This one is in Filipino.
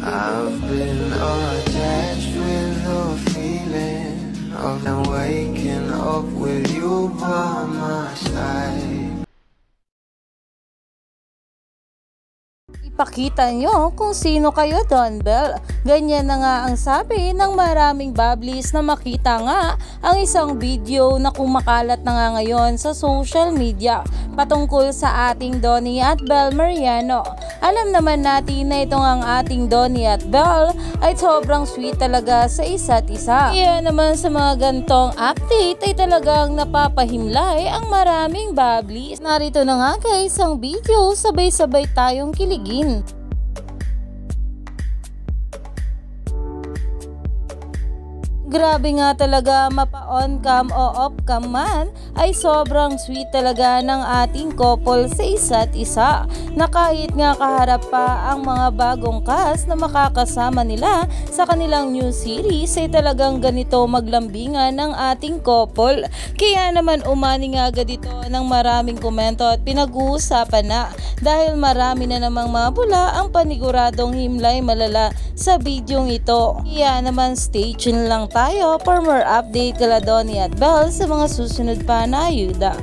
I've been attached with the feeling of them waking up with you by my side. Ipakita nyo kung sino kayo, Don Bell. Ganyan na nga ang sabi ng maraming bablis na makita nga ang isang video na kumakalat na nga ngayon sa social media patungkol sa ating Donnie at Belle Mariano. Alam naman natin na itong ang ating Donnie at Belle ay sobrang sweet talaga sa isa't isa. Kaya naman sa mga gantong update ay talagang napapahimlay ang maraming bablis. Narito na nga guys ang video, sabay-sabay tayong kiligin. Grabe nga talaga, mapa-on cam o off cam man ay sobrang sweet talaga ng ating couple sa isa't isa, na kahit nga kaharap pa ang mga bagong cast na makakasama nila sa kanilang new series ay talagang ganito maglambingan ng ating couple. Kaya naman umani nga agad ito ng maraming komento at pinag-uusapan na dahil marami na namang mabula ang paniguradong himlay malala sa bidyong ito. Kaya naman stay tuned lang tayo for more update kala Donnie at Belle sa mga susunod pa na ayuda.